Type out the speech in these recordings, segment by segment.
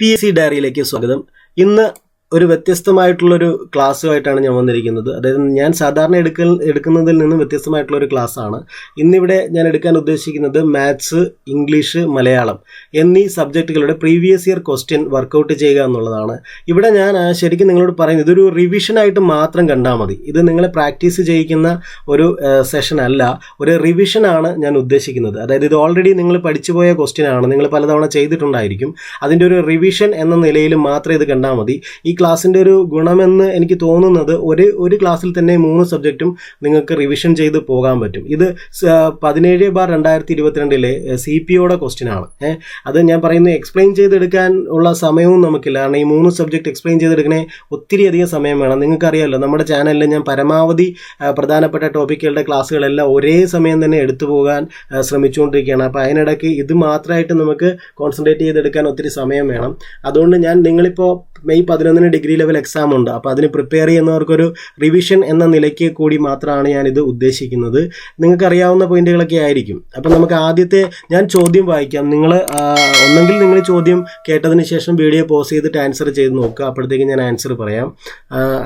PSC ഡയറിയിലേക്ക് സ്വാഗതം. ഇന്ന് ഒരു വ്യത്യസ്തമായിട്ടുള്ളൊരു ക്ലാസ്സുമായിട്ടാണ് ഞാൻ വന്നിരിക്കുന്നത്. അതായത് ഞാൻ സാധാരണ എടുക്കുന്നതിൽ നിന്നും വ്യത്യസ്തമായിട്ടുള്ളൊരു ക്ലാസ്സാണ്. ഇന്നിവിടെ ഞാൻ എടുക്കാൻ ഉദ്ദേശിക്കുന്നത് മാത്സ്, ഇംഗ്ലീഷ്, മലയാളം എന്നീ സബ്ജക്റ്റുകളുടെ പ്രീവിയസ് ഇയർ ക്വസ്റ്റ്യൻ വർക്കൗട്ട് ചെയ്യുക എന്നുള്ളതാണ്. ഇവിടെ ഞാൻ ശരിക്കും നിങ്ങളോട് പറയുന്നത് ഇതൊരു റിവിഷനായിട്ട് മാത്രം കണ്ടാൽ മതി. ഇത് നിങ്ങളെ പ്രാക്ടീസ് ചെയ്യിക്കുന്ന ഒരു സെഷൻ അല്ല, ഒരു റിവിഷനാണ് ഞാൻ ഉദ്ദേശിക്കുന്നത്. അതായത് ഇത് ഓൾറെഡി നിങ്ങൾ പഠിച്ചു പോയ ക്വസ്റ്റ്യൻ ആണ്, നിങ്ങൾ പലതവണ ചെയ്തിട്ടുണ്ടായിരിക്കും. അതിൻ്റെ ഒരു റിവിഷൻ എന്ന നിലയിൽ മാത്രം ഇത് കണ്ടാൽ മതി. ഈ ക്ലാസ്സിൻ്റെ ഒരു ഗുണമെന്ന് എനിക്ക് തോന്നുന്നത് ഒരു ക്ലാസ്സിൽ തന്നെ 3 സബ്ജക്റ്റും നിങ്ങൾക്ക് റിവിഷൻ ചെയ്ത് പോകാൻ പറ്റും. ഇത് 17/2022 CPOയുടെ ക്വസ്റ്റ്യൻ ആണ്. അത് ഞാൻ പറയുന്നത് എക്സ്പ്ലെയിൻ ചെയ്തെടുക്കാൻ ഉള്ള സമയവും നമുക്കില്ല. കാരണം ഈ 3 സബ്ജക്റ്റ് എക്സ്പ്ലെയിൻ ചെയ്തെടുക്കണേ ഒത്തിരി അധികം സമയം വേണം. നിങ്ങൾക്കറിയാമല്ലോ, നമ്മുടെ ചാനലിൽ ഞാൻ പരമാവധി പ്രധാനപ്പെട്ട ടോപ്പിക്കുകളുടെ ക്ലാസ്സുകളെല്ലാം ഒരേ സമയം തന്നെ എടുത്തു പോകാൻ ശ്രമിച്ചുകൊണ്ടിരിക്കുകയാണ്. അപ്പോൾ അതിനിടയ്ക്ക് ഇത് മാത്രമായിട്ട് നമുക്ക് കോൺസെൻട്രേറ്റ് ചെയ്തെടുക്കാൻ ഒത്തിരി സമയം വേണം. അതുകൊണ്ട് നിങ്ങളിപ്പോൾ മെയ് 11 ഡിഗ്രി ലെവൽ എക്സാം ഉണ്ട്. അപ്പോൾ അതിന് പ്രിപ്പയർ ചെയ്യുന്നവർക്കൊരു റിവിഷൻ എന്ന നിലയ്ക്ക് കൂടി മാത്രമാണ് ഞാനിത് ഉദ്ദേശിക്കുന്നത്. നിങ്ങൾക്കറിയാവുന്ന പോയിന്റുകളൊക്കെ ആയിരിക്കും. അപ്പോൾ നമുക്ക് ആദ്യത്തെ ഞാൻ ചോദ്യം വായിക്കാം. ഒന്നെങ്കിൽ നിങ്ങൾ ചോദ്യം കേട്ടതിന് ശേഷം വീഡിയോ പോസ് ചെയ്തിട്ട് ആൻസർ ചെയ്ത് നോക്കുക. അപ്പോഴത്തേക്ക് ഞാൻ ആൻസർ പറയാം.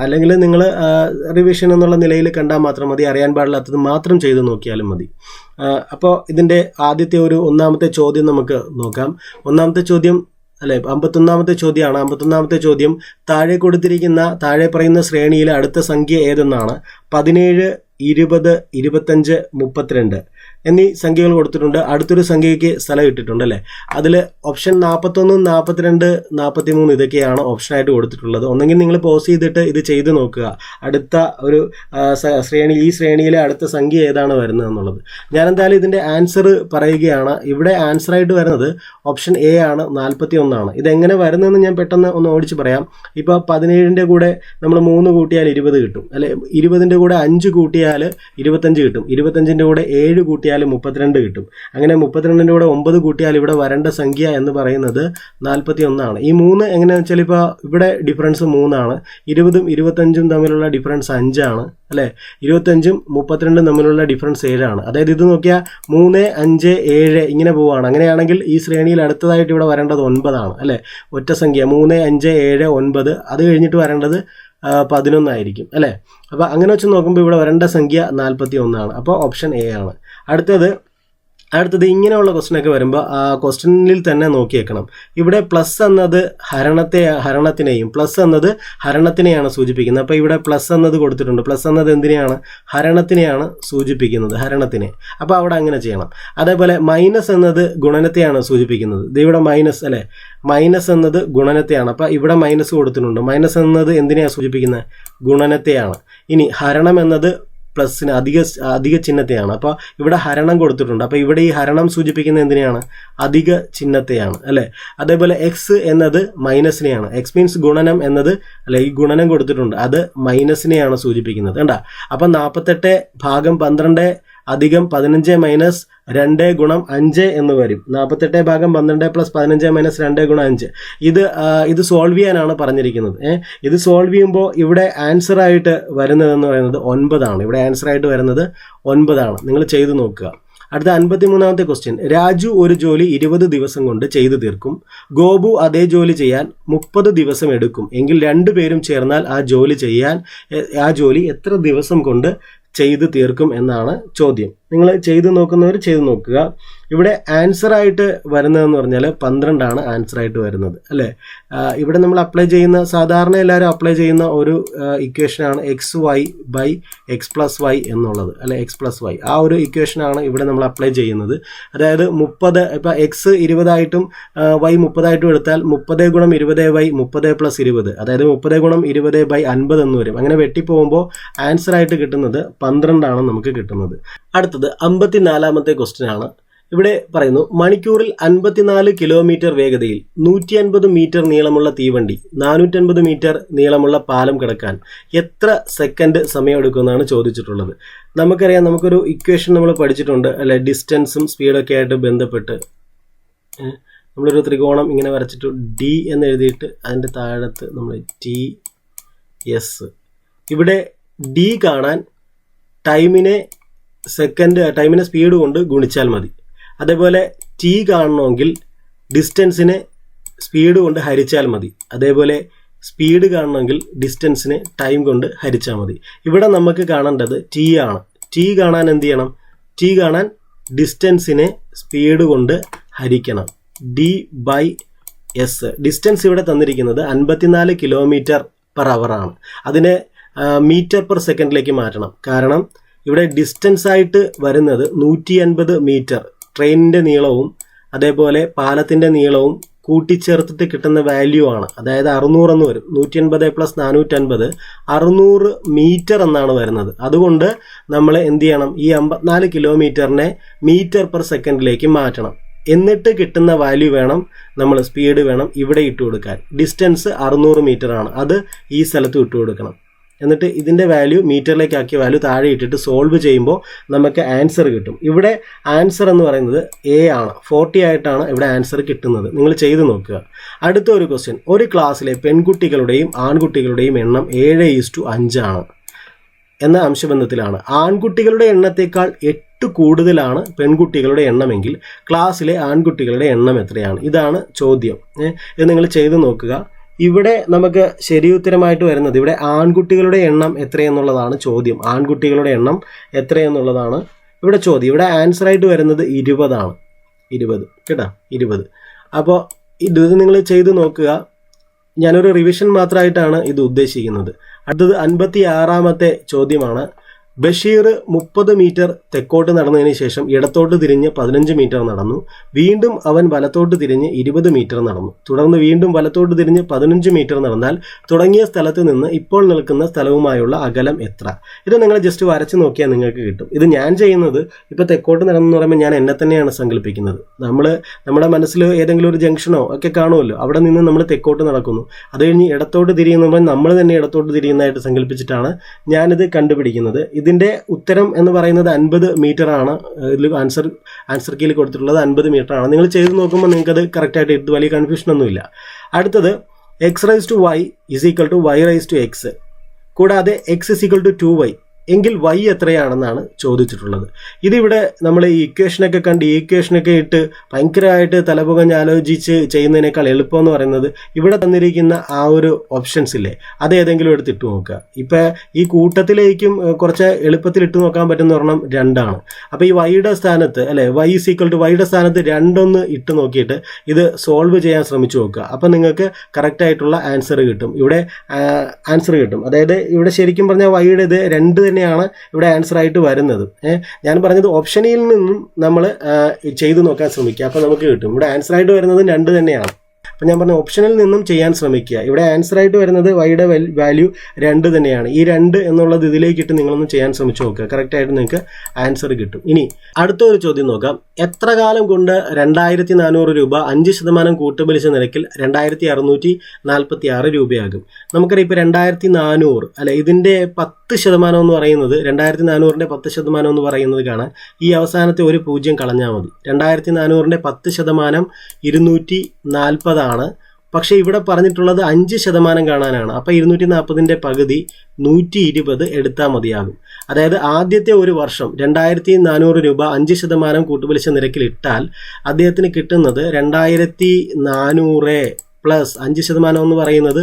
അല്ലെങ്കിൽ നിങ്ങൾ റിവിഷൻ എന്നുള്ള നിലയിൽ കണ്ടാൽ മാത്രം മതി. അറിയാൻ പാടില്ലാത്തത് മാത്രം ചെയ്ത് നോക്കിയാലും മതി. അപ്പോൾ ഇതിൻ്റെ ആദ്യത്തെ ഒന്നാമത്തെ ചോദ്യം നമുക്ക് നോക്കാം. ഒന്നാമത്തെ ചോദ്യം 51ാമത്തെ ചോദ്യമാണ്. 51ാമത്തെ ചോദ്യം താഴെ പറയുന്ന ശ്രേണിയിലെ അടുത്ത സംഖ്യ ഏതെന്നാണ്. 17, 20, 25, 32 എന്നീ സംഖ്യകൾ കൊടുത്തിട്ടുണ്ട്. അടുത്തൊരു സംഖ്യയ്ക്ക് സ്ഥലം ഇട്ടിട്ടുണ്ട് അല്ലേ. അതിൽ ഓപ്ഷൻ 41, 42, 43 ഇതൊക്കെയാണ് ഓപ്ഷനായിട്ട് കൊടുത്തിട്ടുള്ളത്. ഒന്നെങ്കിൽ നിങ്ങൾ പോസ് ചെയ്തിട്ട് ഇത് ചെയ്ത് നോക്കുക. അടുത്ത ഒരു ഈ ശ്രേണിയിലെ അടുത്ത സംഖ്യ ഏതാണ് വരുന്നത് എന്നുള്ളത്. ഞാൻ എന്തായാലും ഇതിൻ്റെ ആൻസർ പറയുകയാണ്. ഇവിടെ ആൻസറായിട്ട് വരുന്നത് ഓപ്ഷൻ A ആണ്, 41 ആണ്. ഇതെങ്ങനെ വരുന്നതെന്ന് ഞാൻ പെട്ടെന്ന് ഒന്ന് ഓടിച്ച് പറയാം. ഇപ്പോൾ 17ൻ്റെ കൂടെ നമ്മൾ 3 കൂട്ടിയാൽ 20 കിട്ടും അല്ലെ. 20ൻ്റെ കൂടെ 5 കൂട്ടിയാൽ 25 കിട്ടും. 25ൻ്റെ കൂടെ 7 കൂട്ടിയാൽ 32 കിട്ടും. അങ്ങനെ 32ൻ്റെ കൂടെ 9 കൂട്ടിയാൽ ഇവിടെ വരേണ്ട സംഖ്യ എന്ന് പറയുന്നത് 41 ആണ്. ഈ 3 എങ്ങനെയാണെന്ന് വെച്ചാൽ ഇപ്പോൾ ഇവിടെ ഡിഫറൻസ് 3 ആണ്. 20ഉം 25ഉം തമ്മിലുള്ള ഡിഫറൻസ് 5 ആണ് അല്ലേ. 25ഉം 32ഉം തമ്മിലുള്ള ഡിഫറൻസ് 7 ആണ്. അതായത് ഇത് നോക്കിയാൽ 3, 5, 7 ഇങ്ങനെ പോവുകയാണ്. അങ്ങനെയാണെങ്കിൽ ഈ ശ്രേണിയിൽ അടുത്തതായിട്ട് ഇവിടെ വരേണ്ടത് 9 ആണ് അല്ലേ. ഒറ്റ സംഖ്യ 3, 5, 7, 9. അത് കഴിഞ്ഞിട്ട് വരേണ്ടത് 11 ആയിരിക്കും അല്ലേ. അപ്പോൾ അങ്ങനെ വെച്ച് നോക്കുമ്പോൾ ഇവിടെ വരേണ്ട സംഖ്യ 41 ആണ്. അപ്പോൾ ഓപ്ഷൻ A ആണ്. അടുത്തത് ഇങ്ങനെയുള്ള ക്വസ്റ്റ്യനൊക്കെ വരുമ്പോൾ ആ ക്വസ്റ്റ്യനിൽ തന്നെ നോക്കിയേക്കണം. ഇവിടെ പ്ലസ് എന്നത് ഹരണത്തിനെയും പ്ലസ് എന്നത് ഹരണത്തിനെയാണ് സൂചിപ്പിക്കുന്നത്. അപ്പോൾ ഇവിടെ പ്ലസ് എന്നത് കൊടുത്തിട്ടുണ്ട്. പ്ലസ് എന്നത് എന്തിനെയാണ്? ഹരണത്തിനെയാണ് സൂചിപ്പിക്കുന്നത്, ഹരണത്തിനെ. അപ്പോൾ അവിടെ അങ്ങനെ ചെയ്യണം. അതേപോലെ മൈനസ് എന്നത് ഗുണനത്തെയാണ് സൂചിപ്പിക്കുന്നത്. ഇത് ഇവിടെ മൈനസ് അല്ലേ. മൈനസ് എന്നത് ഗുണനത്തെയാണ്. അപ്പോൾ ഇവിടെ മൈനസ് കൊടുത്തിട്ടുണ്ട്. മൈനസ് എന്നത് എന്തിനെയാണ് സൂചിപ്പിക്കുന്നത്? ഗുണനത്തെയാണ്. ഇനി ഹരണം എന്നത് പ്ലസിന് അധിക ചിഹ്നത്തെയാണ്. അപ്പോൾ ഇവിടെ ഹരണം കൊടുത്തിട്ടുണ്ട്. അപ്പോൾ ഇവിടെ ഈ ഹരണം സൂചിപ്പിക്കുന്നത് എന്തിനെയാണ്? അധിക ചിഹ്നത്തെയാണ് അല്ലേ. അതേപോലെ എക്സ് എന്നത് മൈനസിനെയാണ്. എക്സ് മീൻസ് ഗുണനം എന്നത് അല്ലെ, ഈ ഗുണനം കൊടുത്തിട്ടുണ്ട്, അത് മൈനസിനെയാണ് സൂചിപ്പിക്കുന്നത്. കണ്ടാ. അപ്പം 48 ഭാഗം 12 അധികം 15 മൈനസ് 2 ഗുണം 5 എന്ന് വരും. 48 ഭാഗം 12 പ്ലസ് 15 മൈനസ് 2 ഗുണം 5. ഇത് സോൾവ് ചെയ്യാനാണ് പറഞ്ഞിരിക്കുന്നത്. ഇത് സോൾവ് ചെയ്യുമ്പോൾ ഇവിടെ ആൻസറായിട്ട് വരുന്നതെന്ന് പറയുന്നത് 9 ആണ്. ഇവിടെ ആൻസറായിട്ട് വരുന്നത് 9 ആണ്. നിങ്ങൾ ചെയ്ത് നോക്കുക. അടുത്ത 53ാമത്തെ ക്വസ്റ്റ്യൻ. രാജു ഒരു ജോലി 20 ദിവസം കൊണ്ട് ചെയ്തു തീർക്കും. ഗോപു അതേ ജോലി ചെയ്യാൻ 30 ദിവസം എടുക്കും. എങ്കിൽ 2 പേരും ചേർന്നാൽ ആ ജോലി എത്ര ദിവസം കൊണ്ട് ചെയ്തു തീർക്കും എന്നാണ് ചോദ്യം. നിങ്ങൾ ചെയ്തു നോക്കുന്നവർ ചെയ്തു നോക്കുക. ഇവിടെ ആൻസറായിട്ട് വരുന്നതെന്ന് പറഞ്ഞാൽ 12 ആണ് ആൻസറായിട്ട് വരുന്നത് അല്ലേ. ഇവിടെ നമ്മൾ സാധാരണ എല്ലാവരും അപ്ലൈ ചെയ്യുന്ന ഒരു ഇക്വേഷനാണ് XY ബൈ X+Y എന്നുള്ളത് അല്ലെ. X+Y ആ ഒരു ഇക്വേഷനാണ് ഇവിടെ നമ്മൾ അപ്ലൈ ചെയ്യുന്നത്. അതായത് 30 ഇപ്പോൾ X 20 Y 30 എടുത്താൽ 30 ഗുണം 20 ബൈ 30 പ്ലസ് 20, അതായത് 30 ഗുണം 20 ബൈ 50 എന്ന് വരും. അങ്ങനെ വെട്ടിപ്പോകുമ്പോൾ ആൻസറായിട്ട് കിട്ടുന്നത് 12 ആണ് നമുക്ക് കിട്ടുന്നത്. അടുത്തത് 54ാമത്തെ ക്വസ്റ്റ്യൻ ആണ്. ഇവിടെ പറയുന്നു, മണിക്കൂറിൽ 54 കിലോമീറ്റർ വേഗതയിൽ 150 മീറ്റർ നീളമുള്ള തീവണ്ടി 450 മീറ്റർ നീളമുള്ള പാലം കടക്കാൻ എത്ര സെക്കൻഡ് സമയമെടുക്കുമെന്നാണ് ചോദിച്ചിട്ടുള്ളത്. നമുക്കറിയാം, നമുക്കൊരു ഇക്വേഷൻ നമ്മൾ പഠിച്ചിട്ടുണ്ട് അല്ലെ. ഡിസ്റ്റൻസും സ്പീഡൊക്കെ ആയിട്ട് ബന്ധപ്പെട്ട് നമ്മളൊരു ത്രികോണം ഇങ്ങനെ വരച്ചിട്ട് D എന്ന് എഴുതിയിട്ട് അതിൻ്റെ താഴത്ത് നമ്മൾ TS. ഇവിടെ D കാണാൻ ടൈമിനെ സ്പീഡ് കൊണ്ട് ഗുണിച്ചാൽ മതി. അതേപോലെ T കാണണമെങ്കിൽ ഡിസ്റ്റൻസിനെ സ്പീഡ് കൊണ്ട് ഹരിച്ചാൽ മതി. അതേപോലെ സ്പീഡ് കാണണമെങ്കിൽ ഡിസ്റ്റൻസിനെ ടൈം കൊണ്ട് ഹരിച്ചാൽ മതി. ഇവിടെ നമുക്ക് കാണേണ്ടത് ടി ആണ്. ടി കാണാൻ എന്ത് ചെയ്യണം? ടി കാണാൻ ഡിസ്റ്റൻസിനെ സ്പീഡ് കൊണ്ട് ഹരിക്കണം. d/s. ഡിസ്റ്റൻസ് ഇവിടെ തന്നിരിക്കുന്നത് 54 km/h ആണ്. അതിനെ മീറ്റർ പെർ സെക്കൻഡിലേക്ക് മാറ്റണം. കാരണം ഇവിടെ ഡിസ്റ്റൻസ് ആയിട്ട് വരുന്നത് 150 മീറ്റർ. ട്രെയിനിൻ്റെ നീളവും അതേപോലെ പാലത്തിൻ്റെ നീളവും കൂട്ടിച്ചേർത്തിട്ട് കിട്ടുന്ന വാല്യൂ ആണ്. അതായത് 600 എന്ന് വരും. 150 + 450 600 മീറ്റർ എന്നാണ് വരുന്നത്. അതുകൊണ്ട് നമ്മൾ എന്ത് ചെയ്യണം? ഈ 54 കിലോമീറ്ററിനെ മീറ്റർ പെർ സെക്കൻഡിലേക്ക് മാറ്റണം. എന്നിട്ട് കിട്ടുന്ന വാല്യൂ വേണം നമ്മൾ സ്പീഡ് വേണം ഇവിടെ ഇട്ട് കൊടുക്കാൻ. ഡിസ്റ്റൻസ് 600 മീറ്റർ ആണ്. അത് ഈ സ്ഥലത്ത് ഇട്ട് കൊടുക്കണം. എന്നിട്ട് ഇതിൻ്റെ വാല്യൂ മീറ്ററിലേക്ക് ആക്കിയ വാല്യൂ താഴെ ഇട്ടിട്ട് സോൾവ് ചെയ്യുമ്പോൾ നമുക്ക് ആൻസർ കിട്ടും. ഇവിടെ ആൻസർ എന്ന് പറയുന്നത് A ആണ്. 40 ആയിട്ടാണ് ഇവിടെ ആൻസർ കിട്ടുന്നത്. നിങ്ങൾ ചെയ്ത് നോക്കുക. അടുത്ത ഒരു ക്വസ്റ്റ്യൻ. ഒരു ക്ലാസ്സിലെ പെൺകുട്ടികളുടെയും ആൺകുട്ടികളുടെയും എണ്ണം 7:5 ആണ് എന്ന അംശബന്ധത്തിലാണ്. ആൺകുട്ടികളുടെ എണ്ണത്തേക്കാൾ 8 കൂടുതലാണ് പെൺകുട്ടികളുടെ എണ്ണമെങ്കിൽ ക്ലാസ്സിലെ ആൺകുട്ടികളുടെ എണ്ണം എത്രയാണ്? ഇതാണ് ചോദ്യം. ഇത് നിങ്ങൾ ചെയ്ത് നോക്കുക. ഇവിടെ നമുക്ക് ശരിയുത്തരമായിട്ട് വരുന്നത് ഇവിടെ ആൺകുട്ടികളുടെ എണ്ണം എത്രയെന്നുള്ളതാണ് ചോദ്യം. ആൺകുട്ടികളുടെ എണ്ണം എത്രയെന്നുള്ളതാണ് ഇവിടെ ചോദ്യം. ഇവിടെ ആൻസറായിട്ട് വരുന്നത് 20 ആണ്. 20 കേട്ടോ, 20. അപ്പോൾ ഇത് നിങ്ങൾ ചെയ്ത് നോക്കുക. ഞാനൊരു റിവിഷൻ മാത്രമായിട്ടാണ് ഇത് ഉദ്ദേശിക്കുന്നത്. അടുത്തത് 56ാമത്തെ ചോദ്യമാണ്. ബഷീർ 30 മീറ്റർ തെക്കോട്ട് നടന്നതിന് ശേഷം ഇടത്തോട്ട് തിരിഞ്ഞ് 15 മീറ്റർ നടന്നു. വീണ്ടും അവൻ വലത്തോട്ട് തിരിഞ്ഞ് 20 മീറ്റർ നടന്നു. തുടർന്ന് വീണ്ടും വലത്തോട്ട് തിരിഞ്ഞ് 15 മീറ്റർ നടന്നാൽ തുടങ്ങിയ സ്ഥലത്ത് നിന്ന് ഇപ്പോൾ നിൽക്കുന്ന സ്ഥലവുമായുള്ള അകലം എത്ര? ഇത് നിങ്ങൾ ജസ്റ്റ് വരച്ച് നോക്കിയാൽ നിങ്ങൾക്ക് കിട്ടും. ഇത് ഞാൻ ചെയ്യുന്നത് ഇപ്പോൾ തെക്കോട്ട് നടന്നെന്ന് പറയുമ്പോൾ ഞാൻ എന്നെ തന്നെയാണ് സങ്കല്പിക്കുന്നത്. നമ്മുടെ മനസ്സിൽ ഏതെങ്കിലും ഒരു ജംഗ്ഷനോ ഒക്കെ കാണുമല്ലോ, അവിടെ നിന്ന് നമ്മൾ തെക്കോട്ട് നടക്കുന്നു. അത് കഴിഞ്ഞ് ഇടത്തോട്ട് തിരിയുമ്പോൾ നമ്മൾ തന്നെ ഇടത്തോട്ട് തിരിയുന്നതായിട്ട് സങ്കല്പിച്ചിട്ടാണ് ഞാനിത് കണ്ടുപിടിക്കുന്നത്. ഇതിൻ്റെ ഉത്തരം എന്ന് പറയുന്നത് 50 മീറ്റർ ആണ്. ഇതിൽ ആൻസർ കീയിൽ കൊടുത്തിട്ടുള്ളത് 50 മീറ്റർ ആണ്. നിങ്ങൾ ചെയ്ത് നോക്കുമ്പോൾ നിങ്ങൾക്കത് കറക്റ്റായിട്ട് ഇത് വലിയ കൺഫ്യൂഷനൊന്നുമില്ല. അടുത്തത് x⁻y = y⁻x. കൂടാതെ x = 2y എങ്കിൽ y എത്രയാണെന്നാണ് ചോദിച്ചിട്ടുള്ളത്. ഇതിവിടെ നമ്മൾ ഈ ഇക്വേഷനൊക്കെ കണ്ട് ഈ ഇക്വേഷനൊക്കെ ഇട്ട് ഭയങ്കരമായിട്ട് തലപുകഞ്ഞ് ആലോചിച്ച് ചെയ്യുന്നതിനേക്കാൾ എളുപ്പം എന്ന് പറയുന്നത് ഇവിടെ തന്നിരിക്കുന്ന ആ ഒരു ഓപ്ഷൻസ് ഇല്ലേ, അത് ഏതെങ്കിലും എടുത്ത് ഇട്ട് നോക്കുക. ഇപ്പം ഈ കൂട്ടത്തിലേക്കും കുറച്ച് എളുപ്പത്തിൽ ഇട്ട് നോക്കാൻ പറ്റുന്ന ഒരെണ്ണം 2 ആണ്. അപ്പോൾ ഈ വൈയുടെ സ്ഥാനത്ത് അല്ലെ y = വൈയുടെ സ്ഥാനത്ത് 2 ഇട്ട് നോക്കിയിട്ട് ഇത് സോൾവ് ചെയ്യാൻ ശ്രമിച്ചു നോക്കുക. അപ്പം നിങ്ങൾക്ക് കറക്റ്റായിട്ടുള്ള ആൻസർ കിട്ടും. ഇവിടെ ആൻസർ കിട്ടും. അതായത് ഇവിടെ ശരിക്കും പറഞ്ഞാൽ വൈയുടെ ഇത് 2 തന്നെയാണ് ഇവിടെ ആൻസർ ആയിട്ട് വരുന്നത്. ഞാൻ പറഞ്ഞത് ഓപ്ഷനിൽ നിന്നും നമ്മൾ ചെയ്തു നോക്കാൻ ശ്രമിക്കുക. അപ്പോൾ നമുക്ക് കിട്ടും. ഇവിടെ ആൻസർ ആയിട്ട് വരുന്നത് 2 തന്നെയാണ്. അപ്പം ഞാൻ പറഞ്ഞ ഓപ്ഷനിൽ നിന്നും ചെയ്യാൻ ശ്രമിക്കുക. ഇവിടെ ആൻസർ ആയിട്ട് വരുന്നത് വൈയുടെ വാല്യൂ 2 തന്നെയാണ്. ഈ 2 എന്നുള്ളത് ഇതിലേക്കിട്ട് നിങ്ങളൊന്ന് ചെയ്യാൻ ശ്രമിച്ചു നോക്കുക. കറക്റ്റായിട്ട് നിങ്ങൾക്ക് ആൻസർ കിട്ടും. ഇനി അടുത്ത ഒരു ചോദ്യം നോക്കാം. എത്ര കാലം കൊണ്ട് 2400 രൂപ 5% കൂട്ടുപലിശ നിരക്കിൽ 2646 രൂപയാകും? നമുക്കറിയാം ഇപ്പോൾ 2400 അല്ലെ, ഇതിൻ്റെ 10% എന്ന് പറയുന്നത് 2400ന്റെ 10% എന്ന് പറയുന്നത് കാണാൻ ഈ അവസാനത്തെ ഒരു 0 കളഞ്ഞാൽ മതി. 2400ന്റെ 10% 240 ആണ്. പക്ഷേ ഇവിടെ പറഞ്ഞിട്ടുള്ളത് 5% കാണാനാണ്. അപ്പോൾ 240ന്റെ പകുതി 120 എടുത്താൽ മതിയാകും. അതായത് ആദ്യത്തെ ഒരു വർഷം 2400 രൂപ 5% കൂട്ടുപലിശ നിരക്കിൽ ഇട്ടാൽ അദ്ദേഹത്തിന് കിട്ടുന്നത് 2400 പ്ലസ് 5% എന്ന് പറയുന്നത്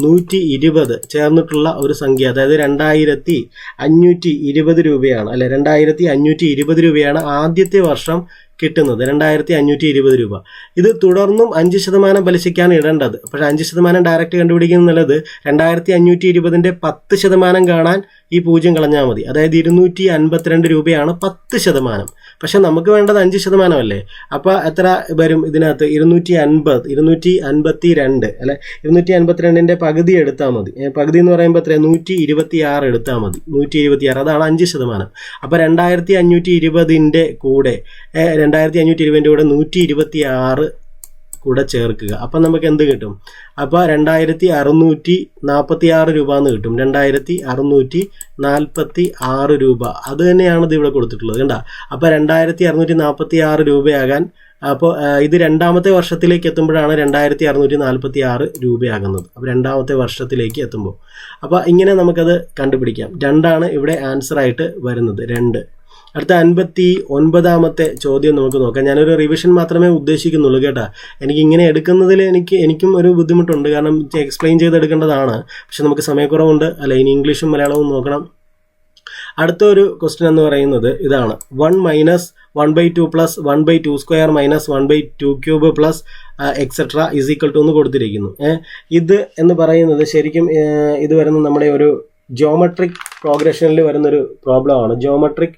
120 ചേർന്നിട്ടുള്ള ഒരു സംഖ്യ. അതായത് 2520 രൂപയാണ് അല്ലെ, 2520 രൂപയാണ് ആദ്യത്തെ വർഷം കിട്ടുന്നത്. 2520 രൂപ. ഇത് തുടർന്നും 5% പലിശയ്ക്കാണ് ഇടേണ്ടത്. പക്ഷേ 5% ഡയറക്റ്റ് കണ്ടുപിടിക്കുന്നുള്ളത് 2520ന്റെ 10% കാണാൻ ഈ 0 കളഞ്ഞാൽ മതി. അതായത് 252 രൂപയാണ് 10%. പക്ഷെ നമുക്ക് വേണ്ടത് 5% അല്ലേ. അപ്പോൾ എത്ര വരും ഇതിനകത്ത്? 252 അല്ലെ. 252ന്റെ പകുതി എടുത്താൽ മതി. പകുതി എന്ന് പറയുമ്പോൾ എത്ര? 126 എടുത്താൽ മതി. 126 അതാണ് 5%. അപ്പോൾ 2520ന്റെ കൂടെ 2520ന്റെ കൂടെ 126 കൂടെ ചേർക്കുക. അപ്പം നമുക്ക് എന്ത് കിട്ടും? അപ്പോൾ 2646 രൂപ എന്ന് കിട്ടും. 2646 രൂപ. അത് തന്നെയാണ് ഇത് ഇവിടെ കൊടുത്തിട്ടുള്ളത് കണ്ട. അപ്പോൾ 2646 രൂപയാകാൻ അപ്പോൾ ഇത് രണ്ടാമത്തെ വർഷത്തിലേക്ക് എത്തുമ്പോഴാണ് 2646 രൂപയാകുന്നത്. അപ്പോൾ രണ്ടാമത്തെ വർഷത്തിലേക്ക് എത്തുമ്പോൾ അപ്പോൾ ഇങ്ങനെ നമുക്കത് കണ്ടുപിടിക്കാം. 2 ഇവിടെ ആൻസർ ആയിട്ട് വരുന്നത്. 2. അടുത്ത 59ാമത്തെ ചോദ്യം നമുക്ക് നോക്കാം. ഞാനൊരു റിവിഷൻ മാത്രമേ ഉദ്ദേശിക്കുന്നുള്ളൂ കേട്ടോ. എനിക്കിങ്ങനെ എടുക്കുന്നതിൽ എനിക്കും ഒരു ബുദ്ധിമുട്ടുണ്ട്, കാരണം എക്സ്പ്ലെയിൻ ചെയ്തെടുക്കേണ്ടതാണ്. പക്ഷെ നമുക്ക് സമയക്കുറവുണ്ട്. അല്ല, ഇനി ഇംഗ്ലീഷും മലയാളവും നോക്കണം. അടുത്ത ഒരു ക്വസ്റ്റ്യൻ എന്ന് പറയുന്നത് ഇതാണ്. 1 minus 1/2 plus 1/2 square minus 1/2 cube plus etcetera is equal to എന്ന് കൊടുത്തിരിക്കുന്നു. ഇത് എന്ന് പറയുന്നത് ശരിക്കും ഇത് വരുന്ന നമ്മുടെ ഒരു ജിയോമെട്രിക് പ്രോഗ്രഷനിൽ വരുന്നൊരു പ്രോബ്ലമാണ്. ജിയോമെട്രിക്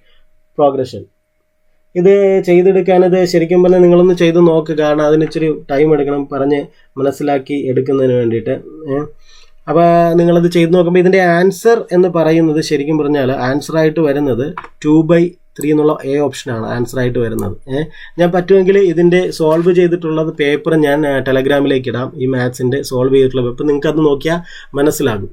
പ്രോഗ്രഷൻ ഇത് ചെയ്തെടുക്കാനത് ശരിക്കും പറഞ്ഞാൽ നിങ്ങളൊന്ന് ചെയ്ത് നോക്കുക, കാരണം അതിന് ഇച്ചിരി ടൈം എടുക്കണം പറഞ്ഞ് മനസ്സിലാക്കി എടുക്കുന്നതിന് വേണ്ടിയിട്ട്. അപ്പോൾ നിങ്ങളത് ചെയ്ത് നോക്കുമ്പോൾ ഇതിൻ്റെ ആൻസർ എന്ന് പറയുന്നത് ശരിക്കും പറഞ്ഞാൽ ആൻസറായിട്ട് വരുന്നത് 2/3 എന്നുള്ള എ ഓപ്ഷനാണ് ആൻസറായിട്ട് വരുന്നത്. ഞാൻ പറ്റുമെങ്കിൽ ഇതിൻ്റെ സോൾവ് ചെയ്തിട്ടുള്ളത് പേപ്പർ ഞാൻ ടെലഗ്രാമിലേക്ക് ഇടാം, ഈ മാത്സിൻ്റെ സോൾവ് ചെയ്തിട്ടുള്ള പേപ്പർ. നിങ്ങൾക്ക് അത് നോക്കിയാൽ മനസ്സിലാകും.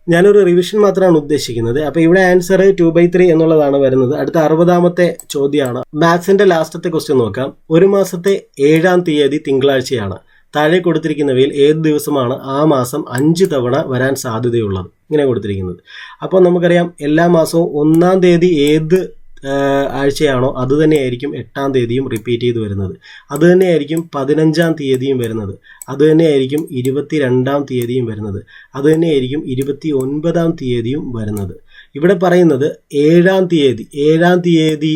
ഞാനൊരു റിവിഷൻ മാത്രമാണ് ഉദ്ദേശിക്കുന്നത്. അപ്പോൾ ഇവിടെ ആൻസർ 2/3 എന്നുള്ളതാണ് വരുന്നത്. അടുത്ത 60ാമത്തെ ചോദ്യമാണ്. മാത്സിൻ്റെ ലാസ്റ്റത്തെ ക്വസ്റ്റ്യൻ നോക്കാം. ഒരു മാസത്തെ 7-ാം തീയതി തിങ്കളാഴ്ചയാണ്. താഴെ കൊടുത്തിരിക്കുന്നവയിൽ ഏത് ദിവസമാണ് ആ മാസം 5 തവണ വരാൻ സാധ്യതയുള്ളത്? ഇങ്ങനെ കൊടുത്തിരിക്കുന്നത്. അപ്പോൾ നമുക്കറിയാം എല്ലാ മാസവും 1-ാം തീയതി ഏത് ആഴ്ചയാണോ അത് തന്നെയായിരിക്കും 8-ാം തീയതിയും റിപ്പീറ്റ് ചെയ്ത് വരുന്നത്. അത് തന്നെയായിരിക്കും 15-ാം തീയതിയും വരുന്നത്. അത് തന്നെയായിരിക്കും 22-ാം തീയതിയും വരുന്നത്. അത് തന്നെയായിരിക്കും 29-ാം തീയതിയും വരുന്നത്. ഇവിടെ പറയുന്നത് 7-ാം തീയതി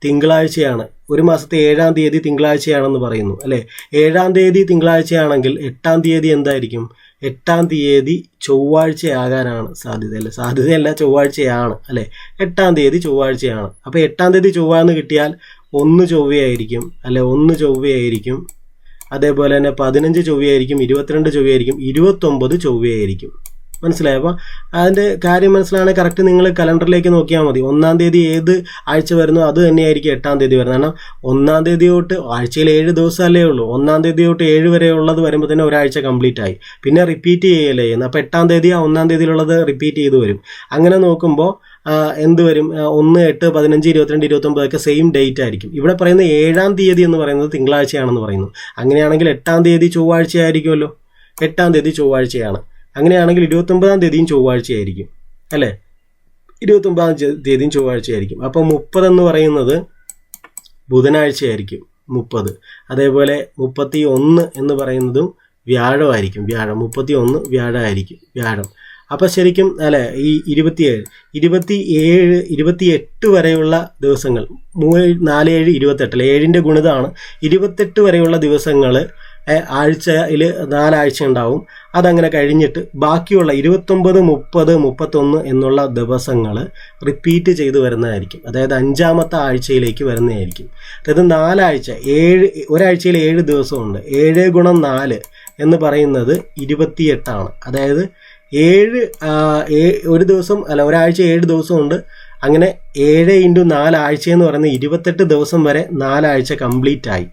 തിങ്കളാഴ്ചയാണ്. ഒരു മാസത്തെ 7-ാം തീയതി തിങ്കളാഴ്ചയാണെന്ന് പറയുന്നു അല്ലേ. 7-ാം തീയതി തിങ്കളാഴ്ചയാണെങ്കിൽ 8-ാം തീയതി എന്തായിരിക്കും? 8-ാം തീയതി ചൊവ്വാഴ്ചയാകാനാണ് സാധ്യത. അല്ലേ, സാധ്യതയല്ല, ചൊവ്വാഴ്ചയാണ് അല്ലേ. 8-ാം തീയതി ചൊവ്വാഴ്ചയാണ്. അപ്പോൾ 8-ാം തീയതി ചൊവ്വ എന്ന് കിട്ടിയാൽ 1 ചൊവ്വയായിരിക്കും അല്ലെ, 1 ചൊവ്വയായിരിക്കും. അതേപോലെ തന്നെ 15 ചൊവ്വയായിരിക്കും, 22 ചൊവ്വയായിരിക്കും, 29 ചൊവ്വയായിരിക്കും. മനസ്സിലായി? അപ്പോൾ അതിൻ്റെ കാര്യം മനസ്സിലാണെങ്കിൽ കറക്റ്റ് നിങ്ങൾ കലണ്ടറിലേക്ക് നോക്കിയാൽ മതി. 1-ാം തീയതി ഏത് ആഴ്ച വരുന്നോ അത് തന്നെയായിരിക്കും 8-ാം തീയതി വരുന്നത്. കാരണം 1-ാം തീയതി തൊട്ട് ആഴ്ചയിൽ 7 ദിവസമല്ലേ ഉള്ളൂ. 1-ാം തീയതി തൊട്ട് 7 വരെ ഉള്ളത് വരുമ്പോൾ തന്നെ ഒരാഴ്ച കംപ്ലീറ്റ് ആയി. പിന്നെ റിപ്പീറ്റ് ചെയ്യല്ലേ ചെയ്യുന്നത്. അപ്പോൾ 8-ാം തീയതി 1-ാം തീയതിയിലുള്ളത് റിപ്പീറ്റ് ചെയ്ത് വരും. അങ്ങനെ നോക്കുമ്പോൾ എന്ത് വരും? 1, 8, 15, 22, 29 ഒക്കെ സെയിം ഡേറ്റ് ആയിരിക്കും. ഇവിടെ പറയുന്ന 7-ാം തീയതി എന്ന് പറയുന്നത് തിങ്കളാഴ്ചയാണെന്ന് പറയുന്നു. അങ്ങനെയാണെങ്കിൽ 8-ാം തീയതി ചൊവ്വാഴ്ച ആയിരിക്കുമല്ലോ. 8-ാം തീയതി ചൊവ്വാഴ്ചയാണ്. അങ്ങനെയാണെങ്കിൽ 29-ാം തീയതിയും ചൊവ്വാഴ്ചയായിരിക്കും അല്ലേ. 29-ാം തീയതിയും ചൊവ്വാഴ്ചയായിരിക്കും. അപ്പോൾ 30 എന്ന് പറയുന്നത് ബുധനാഴ്ചയായിരിക്കും 30. അതേപോലെ 31 എന്ന് പറയുന്നതും വ്യാഴമായിരിക്കും. 31 വ്യാഴമായിരിക്കും, വ്യാഴം. അപ്പോൾ ശരിക്കും അല്ലേ ഈ 27, 28 വരെയുള്ള ദിവസങ്ങൾ 3, 4, 7, 28 അല്ലേ, 7ൻ്റെ ഗുണിതമാണ് 28 വരെയുള്ള ദിവസങ്ങൾ ആഴ്ചയിൽ 4 ആഴ്ച ഉണ്ടാവും. അതങ്ങനെ കഴിഞ്ഞിട്ട് ബാക്കിയുള്ള 29, 30, 31 എന്നുള്ള ദിവസങ്ങൾ റിപ്പീറ്റ് ചെയ്ത് വരുന്നതായിരിക്കും. അതായത് 5-ാമത്തെ ആഴ്ചയിലേക്ക് വരുന്നതായിരിക്കും. അതായത് 4 ആഴ്ച, ഒരാഴ്ചയിൽ 7 ദിവസമുണ്ട്. 7 ഗുണം 4 എന്ന് പറയുന്നത് 28 അതായത് ഒരു ദിവസം അല്ല, ഒരാഴ്ച 7 ദിവസമുണ്ട്. അങ്ങനെ 7 × 4 ആഴ്ച എന്ന് പറയുന്നത് 28 ദിവസം വരെ 4 ആഴ്ച കംപ്ലീറ്റ് ആയി.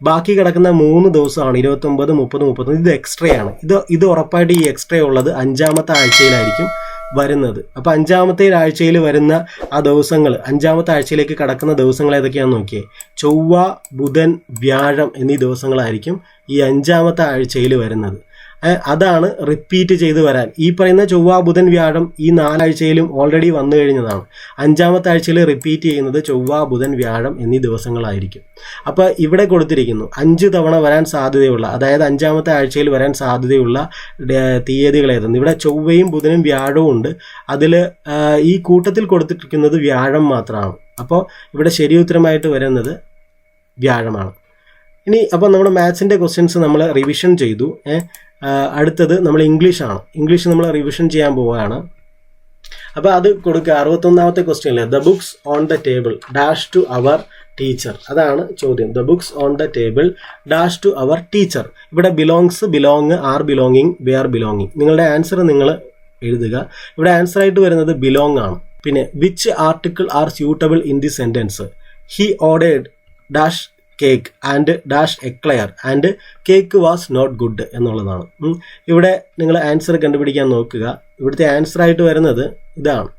ബാക്കി കിടക്കുന്ന 3 ദിവസമാണ് 29, 30, 31. ഇത് എക്സ്ട്രയാണ്. ഇത് ഉറപ്പായിട്ട് ഈ എക്സ്ട്രാ ഉള്ളത് 5-ാമത്തെ ആഴ്ചയിലായിരിക്കും വരുന്നത്. അപ്പോൾ 5-ാമത്തെ ആഴ്ചയിൽ വരുന്ന ആ ദിവസങ്ങൾ, 5-ാമത്തെ ആഴ്ചയിലേക്ക് കടക്കുന്ന ദിവസങ്ങൾ ഏതൊക്കെയാണെന്ന് നോക്കിയേ. ചൊവ്വ, ബുധൻ, വ്യാഴം എന്നീ ദിവസങ്ങളായിരിക്കും ഈ 5-ാമത്തെ ആഴ്ചയിൽ വരുന്നത്. അതാണ് റിപ്പീറ്റ് ചെയ്ത് വരാൻ. ഈ പറയുന്ന ചൊവ്വ, ബുധൻ, വ്യാഴം ഈ 4 ആഴ്ചയിലും ഓൾറെഡി വന്നു കഴിഞ്ഞതാണ്. 5-ാമത്തെ ആഴ്ചയിൽ റിപ്പീറ്റ് ചെയ്യുന്നത് ചൊവ്വ, ബുധൻ, വ്യാഴം എന്നീ ദിവസങ്ങളായിരിക്കും. അപ്പോൾ ഇവിടെ കൊടുത്തിരിക്കുന്നു 5 തവണ വരാൻ സാധ്യതയുള്ള, അതായത് 5-ാമത്തെ ആഴ്ചയിൽ വരാൻ സാധ്യതയുള്ള തീയതികൾ ഏതെന്ന്. ഇവിടെ ചൊവ്വയും ബുധനും വ്യാഴവും ഉണ്ട്. അതിൽ ഈ കൂട്ടത്തിൽ കൊടുത്തിരിക്കുന്നത് വ്യാഴം മാത്രമാണ്. അപ്പോൾ ഇവിടെ ശരി ഉത്തരമായിട്ട് വരുന്നത് വ്യാഴമാണ്. ഇനി അപ്പോൾ നമ്മുടെ മാത്സിൻ്റെ ക്വസ്റ്റ്യൻസ് നമ്മൾ റിവിഷൻ ചെയ്തു. അടുത്തത് നമ്മൾ ഇംഗ്ലീഷാണ്. ഇംഗ്ലീഷ് നമ്മൾ റിവിഷൻ ചെയ്യാൻ പോവുകയാണ്. അപ്പോൾ അത് കൊടുക്കുക. 61ാമത്തെ ക്വസ്റ്റ്യനിൽ the books on the table dash to our teacher. അതാണ് ചോദ്യം. The books on the table dash to our teacher. ഇവിടെ belongs, belong, are belonging, where belonging. നിങ്ങളുടെ ആൻസർ നിങ്ങൾ എഴുതുക. ഇവിടെ ആൻസർ ആയിട്ട് വരുന്നത് ബിലോങ് ആണ്. പിന്നെ which article are suitable in the sentence? He ordered dash cake and dash eclair and cake was not good എന്നുള്ളതാണ്. ഇവിടെ നിങ്ങൾ ആൻസർ കണ്ടുപിടിക്കാൻ നോക്കുക. ഇവിടുത്തെ ആൻസർ ആയിട്ട് വരുന്നത് ഇതാണ്,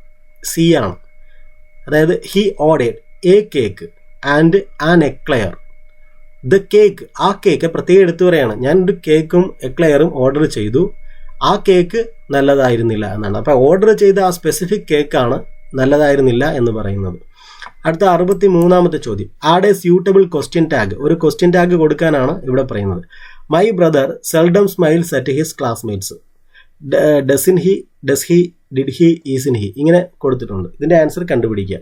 സി ആണ്. അതായത് he ordered A cake and an eclair. The cake, ആ കേക്ക് പ്രത്യേകം എടുത്തു പറയാണ്. ഞാനൊരു കേക്കും എക്ലെയറും ഓർഡർ ചെയ്തു. ആ കേക്ക് നല്ലതായിരുന്നില്ല എന്നാണ്. അപ്പോൾ ഓർഡർ ചെയ്ത ആ സ്പെസിഫിക് കേക്കാണ് നല്ലതായിരുന്നില്ല എന്ന് പറയുന്നത്. അടുത്ത 63ാമത്തെ ചോദ്യം, add A suitable question tag. ഒരു ക്വസ്റ്റ്യൻ ടാഗ് കൊടുക്കാനാണ് ഇവിടെ പറയുന്നത്. My brother seldom smiles at his classmates. Does he, did he, is in he, ഇങ്ങനെ കൊടുത്തിട്ടുണ്ട്. ഇതിൻ്റെ ആൻസർ കണ്ടുപിടിക്കുക.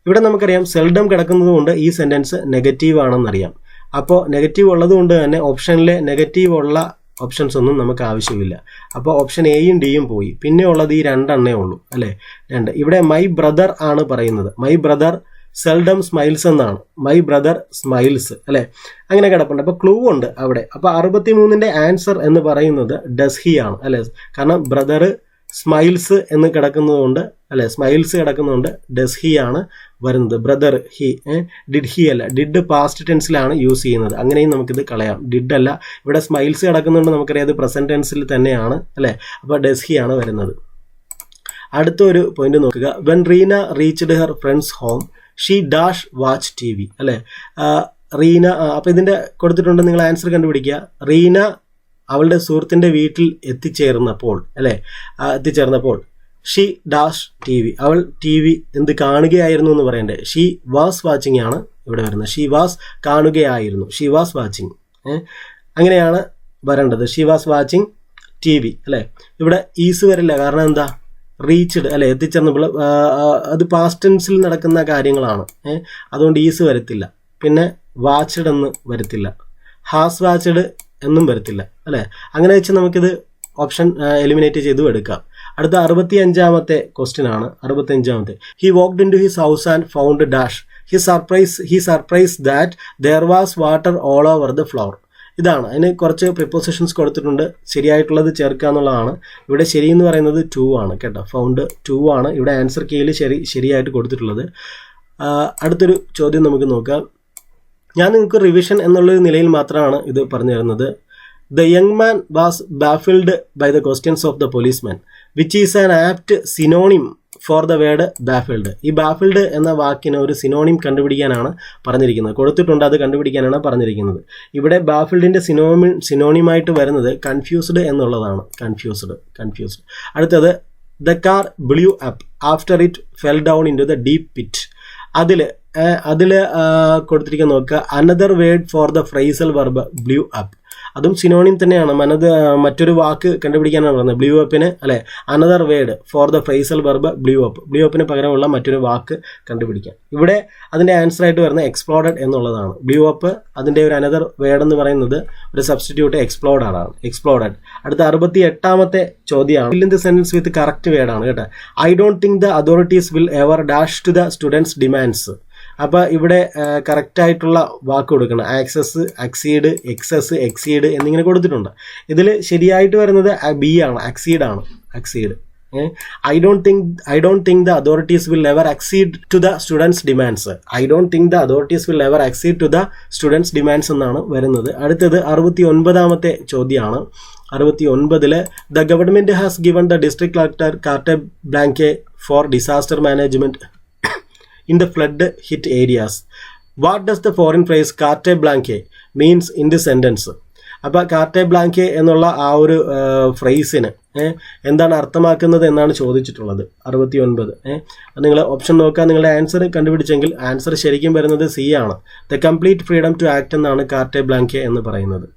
ഇവിടെ നമുക്കറിയാം സെൽഡം കിടക്കുന്നത് കൊണ്ട് ഈ സെൻറ്റൻസ് നെഗറ്റീവ് ആണെന്നറിയാം. അപ്പോൾ നെഗറ്റീവ് ഉള്ളത് കൊണ്ട് തന്നെ ഓപ്ഷനിലെ നെഗറ്റീവ് ഉള്ള ഓപ്ഷൻസ് ഒന്നും നമുക്ക് ആവശ്യമില്ല. അപ്പോൾ ഓപ്ഷൻ എയും ഡിയും പോയി. പിന്നെ ഉള്ളത് ഈ 2 എണ്ണേ ഉള്ളൂ അല്ലേ, 2. ഇവിടെ മൈ ബ്രദർ ആണ് പറയുന്നത്. മൈ ബ്രദർ സെൽഡം സ്മൈൽസ് എന്നാണ്. മൈ ബ്രദർ സ്മൈൽസ് അല്ലേ, അങ്ങനെ കിടപ്പുണ്ട്. അപ്പോൾ ക്ലൂ ഉണ്ട് അവിടെ. അപ്പോൾ 63ന്റെ ആൻസർ എന്ന് പറയുന്നത് ഡസ് ഹി ആണ് അല്ലേ, കാരണം ബ്രദർ സ്മൈൽസ് എന്ന് കിടക്കുന്നതുകൊണ്ട് അല്ലെ, സ്മൈൽസ് കിടക്കുന്നതുകൊണ്ട് ഡസ് ഹി ആണ് വരുന്നത്. ബ്രദർ ഹി, ഡിഡ് ഹി അല്ല, ഡിഡ് പാസ്റ്റ് ടെൻസിലാണ് യൂസ് ചെയ്യുന്നത്. അങ്ങനെയും നമുക്കിത് കളയാം. ഡിഡ് അല്ല, ഇവിടെ സ്മൈൽസ് കിടക്കുന്നുണ്ട്, നമുക്കറിയാം അത് പ്രസന്റ് ടെൻസിൽ തന്നെയാണ് അല്ലേ. അപ്പോൾ ഡസ് ഹി ആണ് വരുന്നത്. അടുത്തൊരു പോയിന്റ് നോക്കുക. When Reena reached her friends home she dash watch TV അല്ലേ. റീന, അപ്പോൾ ഇതിൻ്റെ കൊടുത്തിട്ടുണ്ട്, നിങ്ങൾ ആൻസർ കണ്ടുപിടിക്കുക. റീന അവളുടെ സുഹൃത്തിൻ്റെ വീട്ടിൽ എത്തിച്ചേർന്നപ്പോൾ ഷീ ഡാഷ് TV, അവൾ TV എന്ത് കാണുകയായിരുന്നു എന്ന് പറയണ്ടേ. ഷീ വാസ് വാച്ചിങ് ആണ് ഇവിടെ വരുന്നത്. ഷീ വാസ് കാണുകയായിരുന്നു, ഷീ വാസ് വാച്ചിങ്, അങ്ങനെയാണ് വരേണ്ടത്. ഷീ വാസ് വാച്ചിങ് TV അല്ലേ. ഇവിടെ ഈസ് വരില്ല, കാരണം എന്താ, റീച്ച്ഡ് അല്ലെ, എത്തിച്ചേർന്നപ്പോൾ അത് പാസ്റ്റ് ടെൻസിൽ നടക്കുന്ന കാര്യങ്ങളാണ്. അതുകൊണ്ട് ഈസ് വരത്തില്ല. പിന്നെ വാച്ച്ഡ് എന്ന് വരത്തില്ല, ഹാസ് വാച്ച്ഡ് എന്നും വരത്തില്ല അല്ലേ. അങ്ങനെ വെച്ച് നമുക്കിത് ഓപ്ഷൻ എലിമിനേറ്റ് ചെയ്തു എടുക്കാം. അടുത്ത 65ാമത്തെ ക്വസ്റ്റ്യൻ ആണ്. 65ാമത്തെ, he walked into his house and found dash he surprise that there was water all over the floor. ഇതാണ്. അതിന് കുറച്ച് പ്രിപ്പോസിഷൻസ് കൊടുത്തിട്ടുണ്ട്. ശരിയായിട്ടുള്ളത് ചേർക്കുക എന്നുള്ളതാണ്. ഇവിടെ ശരി എന്ന് പറയുന്നത് 2 ആണ് കേട്ടോ. ഫൗണ്ട് 2 ആണ് ഇവിടെ ആൻസർ കീയിൽ ശരിയായിട്ട് കൊടുത്തിട്ടുള്ളത്. അടുത്തൊരു ചോദ്യം നമുക്ക് നോക്കാം. ഞാൻ നിങ്ങൾക്ക് റിവിഷൻ എന്നുള്ളൊരു നിലയിൽ മാത്രമാണ് ഇത് പറഞ്ഞു തരുന്നത്. The young man was baffled by the questions of the policeman which is an apt synonym for the word baffled. ഈ ബാഫിൽഡ് എന്ന വാക്കിന് ഒരു സിനോണിം കണ്ടുപിടിക്കാനാണ് പറഞ്ഞിരിക്കുന്നത്. കൊടുത്തിട്ടുണ്ട്, അത് കണ്ടുപിടിക്കാനാണ് പറഞ്ഞിരിക്കുന്നത്. ഇവിടെ ബാഫിൽഡിൻ്റെ സിനോണിമായിട്ട് വരുന്നത് കൺഫ്യൂസ്ഡ് എന്നുള്ളതാണ്. കൺഫ്യൂസ്ഡ്. അടുത്തത്, the car blew up after it fell down into the deep pit. അതിൽ കൊടുത്തിരിക്കുന്ന നോക്കുക, another word for the phrasal verb blew up. അതും സിനോണിം തന്നെയാണ്. മറ്റൊരു വാക്ക് കണ്ടുപിടിക്കാനാണ് പറയുന്നത്. ബ്ലൂ അപ്പിന് അല്ലെ, another word for the phrasal verb blew up. Blew അപ്പിന് പകരമുള്ള മറ്റൊരു വാക്ക് കണ്ടുപിടിക്കാൻ. ഇവിടെ അതിൻ്റെ ആൻസർ ആയിട്ട് വരുന്നത് എക്സ്പ്ലോഡഡ് എന്നുള്ളതാണ്. ബ്ലൂ അപ്പ് അതിൻ്റെ ഒരു അനദർ വേർഡ് എന്ന് പറയുന്നത് ഒരു സബ്സ്റ്റിറ്റ്യൂട്ട് എക്സ്പ്ലോഡഡ്. അടുത്ത 68ാമത്തെ ചോദ്യമാണ്. Fill in the sentence with correct വേർഡാണ് കേട്ടോ. I don't think the authorities will ever dash to the students demands. അപ്പോൾ ഇവിടെ കറക്റ്റായിട്ടുള്ള വാക്ക് കൊടുക്കണം. ആക്സസ്, അക്സീഡ്, എക്സസ്, എക്സീഡ് എന്നിങ്ങനെ കൊടുത്തിട്ടുണ്ട്. ഇതിൽ ശരിയായിട്ട് വരുന്നത് ബി ആണ്, അക്സീഡ് ആണ്. I don't think the authorities will ever accede to the students demands. I don't think the authorities will ever accede to the students demands എന്നാണ് വരുന്നത്. അടുത്തത് 69ാമത്തെ ചോദ്യമാണ്. 69 the government has given the district collector carte blanche for disaster management in the flood hit areas. What does the foreign phrase carte blanche means in this sentence? അപ്പോൾ carte ബ്ലാങ്കെ എന്നുള്ള ആ ഒരു ഫ്രേസിന് എന്താണ് അർത്ഥമാക്കുന്നത് എന്നാണ് ചോദിച്ചിട്ടുള്ളത്. 69. നിങ്ങൾ ഓപ്ഷൻ നോക്കുക. നിങ്ങളുടെ ആൻസർ കണ്ടുപിടിച്ചെങ്കിൽ ആൻസർ ശരിക്കും വരുന്നത് സി ആണ്. The complete freedom to act എന്നാണ് കാർട്ടെ ബ്ലാങ്കെ എന്ന് പറയുന്നത്.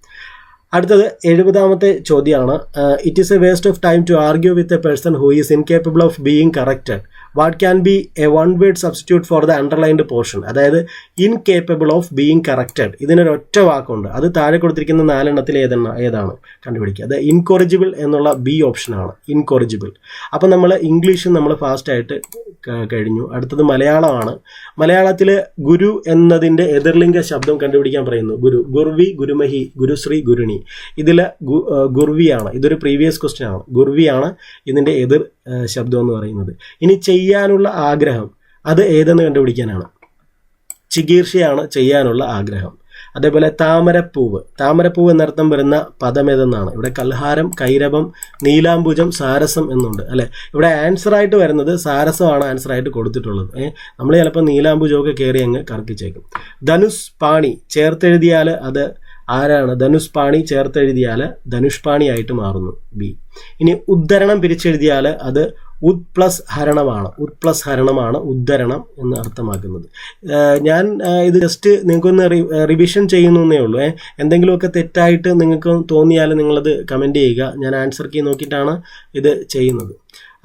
അടുത്തത് 70ാമത്തെ ചോദ്യമാണ്. It is a waste of time to argue with a person who is incapable of being corrected. What can be a one word substitute for the underlined portion. അതായത് incapable of being corrected, ഇതിനൊരൊറ്റ വാക്കുണ്ട്. അത് താഴെ കൊടുത്തിരിക്കുന്ന 4 എണ്ണത്തിൽ ഏതാണ് കണ്ടുപിടിക്കുക. അത് ഇൻകോറിജിബിൾ എന്നുള്ള ബി ഓപ്ഷനാണ്. ഇൻകോറിജിബിൾ. അപ്പം നമ്മൾ ഇംഗ്ലീഷ് നമ്മൾ ഫാസ്റ്റായിട്ട് കഴിഞ്ഞു. അടുത്തത് മലയാളമാണ്. മലയാളത്തിൽ ഗുരു എന്നതിൻ്റെ എതിർലിംഗ ശബ്ദം കണ്ടുപിടിക്കാൻ പറയുന്നു. ഗുർവി, ഗുരുമഹി, ഗുരുശ്രീ, ഗുരുണി. ഇതിൽ ഗുർവിയാണ്. ഇതൊരു പ്രീവിയസ് ക്വസ്റ്റ്യൻ ആണ്. ഗുർവിയാണ് ഇതിൻ്റെ എതിർ ശബ്ദം എന്ന് പറയുന്നത്. ഇനി ചെയ്യാനുള്ള ആഗ്രഹം, അത് ഏതെന്ന് കണ്ടുപിടിക്കാനാണ്. ചികീർഷയാണ് ചെയ്യാനുള്ള ആഗ്രഹം. അതേപോലെ താമരപ്പൂവ് എന്നർത്ഥം വരുന്ന പദം ഏതെന്നാണ്. ഇവിടെ കൽഹാരം, കൈരവം, നീലാംബുജം, സാരസം എന്നുണ്ട് അല്ലെ. ഇവിടെ ആൻസറായിട്ട് വരുന്നത് സാരസമാണ് ആൻസറായിട്ട് കൊടുത്തിട്ടുള്ളത്. നമ്മൾ ചിലപ്പോൾ നീലാംബുജമൊക്കെ കയറി അങ്ങ് കറക്കിച്ചേക്കും. ധനുഷ് പാണി ചേർത്തെഴുതിയാൽ അത് ആരാണ്? ധനുഷ് പാണി ചേർത്തെഴുതിയാൽ ധനുഷ്പാണി ആയിട്ട് മാറുന്നു, ബി. ഇനി ഉദ്ധരണം പിരിച്ചെഴുതിയാൽ അത് ഉദ് പ്ലസ് ഹരണമാണ് ഉദ്ധരണം എന്ന് അർത്ഥമാക്കുന്നത്. ഞാൻ ഇത് ജസ്റ്റ് നിങ്ങൾക്കൊന്ന് റിവിഷൻ ചെയ്യുന്നേ ഉള്ളൂ. എന്തെങ്കിലുമൊക്കെ തെറ്റായിട്ട് നിങ്ങൾക്ക് തോന്നിയാൽ നിങ്ങളത് കമൻറ്റ് ചെയ്യുക. ഞാൻ ആൻസർ കീ നോക്കിയിട്ടാണ് ഇത് ചെയ്യുന്നത്.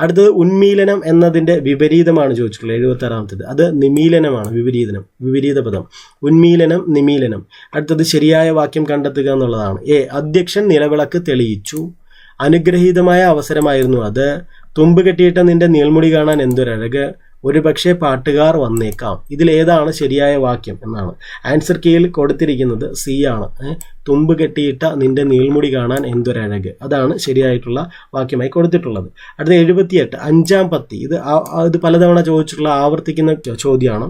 അടുത്തത് ഉന്മീലനം എന്നതിൻ്റെ വിപരീതമാണ് ചോദിച്ചിട്ടുള്ളത്. 76ാമത്തേത് അത് നിമീലനമാണ്. വിപരീത പദം ഉന്മീലനം, നിമീലനം. അടുത്തത് ശരിയായ വാക്യം കണ്ടെത്തുക എന്നുള്ളതാണ്. അധ്യക്ഷൻ നിലവിളക്ക് തെളിയിച്ചു. അനുഗ്രഹീതമായ അവസരമായിരുന്നു അത്. തുമ്പ് കെട്ടിയിട്ട നിന്റെ നീൾമുടി കാണാൻ എന്തൊരഴക്. ഒരു പക്ഷേ പാട്ടുകാർ വന്നേക്കാം. ഇതിലേതാണ് ശരിയായ വാക്യം എന്നാണ്. ആൻസർ കീയിൽ കൊടുത്തിരിക്കുന്നത് സി ആണ്. തുമ്പ് കെട്ടിയിട്ട നിന്റെ നീൾമുടി കാണാൻ എന്തൊരഴക്, അതാണ് ശരിയായിട്ടുള്ള വാക്യമായി കൊടുത്തിട്ടുള്ളത്. അടുത്ത 78 അഞ്ചാം പത്തി. ഇത് പലതവണ ചോദിച്ചിട്ടുള്ള ആവർത്തിക്കുന്ന ചോദ്യമാണ്.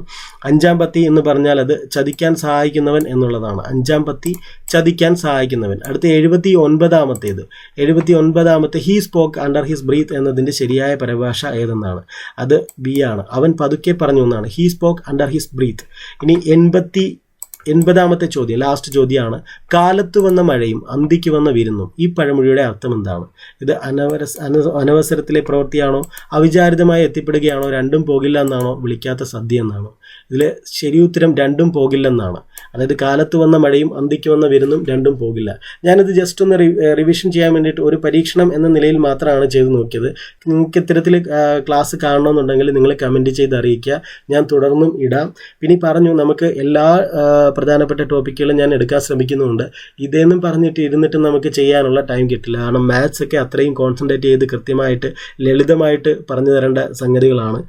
അഞ്ചാം പത്തി എന്ന് പറഞ്ഞാൽ അത് ചതിക്കാൻ സഹായിക്കുന്നവൻ എന്നുള്ളതാണ്. അഞ്ചാം പത്തി ചതിക്കാൻ സഹായിക്കുന്നവൻ. അടുത്ത 79ാമത്തേത്. 79ാമത്തെ he spoke under his breath എന്നതിൻ്റെ ശരിയായ പരിഭാഷ ഏതെന്നാണ്. അത് ബി ആണ്. അവൻ പതുക്കെ പറഞ്ഞു എന്നാണ്. He spoke under his breath. ഇനി 80ാമത്തെ ചോദ്യം, ലാസ്റ്റ് ചോദ്യമാണ്. കാലത്ത് വന്ന മഴയും അന്തിക്ക് വന്ന വിരുന്നും. ഈ പഴമൊഴിയുടെ അർത്ഥം എന്താണ്? ഇത് അനവസരത്തിലെ പ്രവൃത്തിയാണോ, അവിചാരിതമായി എത്തിപ്പെടുകയാണോ, രണ്ടും പോകില്ല എന്നാണോ, വിളിക്കാത്ത സദ്യ എന്നാണോ? ഇതിൽ ശരി ഉത്തരം രണ്ടും പോകില്ലെന്നാണ്. അതായത് കാലത്ത് വന്ന മഴയും അന്തിക്ക് വന്ന വിരുന്നും രണ്ടും പോകില്ല. ഞാനിത് ജസ്റ്റ് ഒന്ന് റിവിഷൻ ചെയ്യാൻ വേണ്ടിയിട്ട് ഒരു പരീക്ഷണം എന്ന നിലയിൽ മാത്രമാണ് ചെയ്ത് നോക്കിയത്. നിങ്ങൾക്ക് ഇത്തരത്തിൽ ക്ലാസ് കാണണമെന്നുണ്ടെങ്കിൽ നിങ്ങൾ കമൻറ്റ് ചെയ്ത് അറിയിക്കുക. ഞാൻ തുടർന്നും ഇടാം. പിന്നെ പറഞ്ഞു നമുക്ക് എല്ലാ പ്രധാനപ്പെട്ട ടോപ്പിക്കുകളും ഞാൻ എടുക്കാൻ ശ്രമിക്കുന്നുണ്ട്. ഇതേന്നും പറഞ്ഞിട്ട് ഇരുന്നിട്ട് നമുക്ക് ചെയ്യാനുള്ള ടൈം കിട്ടില്ല. കാരണം മാത്സ് ഒക്കെ അത്രയും കോൺസെൻട്രേറ്റ് ചെയ്ത് കൃത്യമായിട്ട് ലളിതമായിട്ട് പറഞ്ഞു തരേണ്ട സംഗതികളാണ്.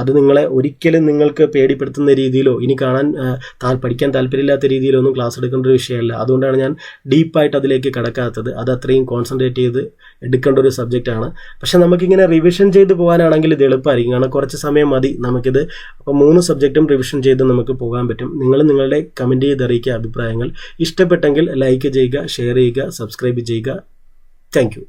അത് നിങ്ങളെ ഒരിക്കലും നിങ്ങൾക്ക് പേടിപ്പെടുത്തുന്ന രീതിയിലോ ഇനി പഠിക്കാൻ താല്പര്യമില്ലാത്ത രീതിയിലോ ഒന്നും ക്ലാസ് എടുക്കേണ്ട ഒരു വിഷയമല്ല. അതുകൊണ്ടാണ് ഞാൻ ഡീപ്പായിട്ട് അതിലേക്ക് കടക്കാത്തത്. അത് അത്രയും കോൺസെൻട്രേറ്റ് ചെയ്ത് എടുക്കേണ്ട ഒരു സബ്ജക്റ്റാണ്. പക്ഷെ നമുക്കിങ്ങനെ റിവിഷൻ ചെയ്ത് പോകാനാണെങ്കിൽ ഇത് എളുപ്പമായിരിക്കും. കാരണം കുറച്ച് സമയം മതി നമുക്കിത്. അപ്പോൾ 3 സബ്ജക്റ്റും റിവിഷൻ ചെയ്ത് നമുക്ക് പോകാൻ പറ്റും. നിങ്ങളുടെ കമൻറ്റ് ചെയ്ത് അറിയിക്കുക അഭിപ്രായങ്ങൾ. ഇഷ്ടപ്പെട്ടെങ്കിൽ ലൈക്ക് ചെയ്യുക, ഷെയർ ചെയ്യുക, സബ്സ്ക്രൈബ് ചെയ്യുക. Thank you.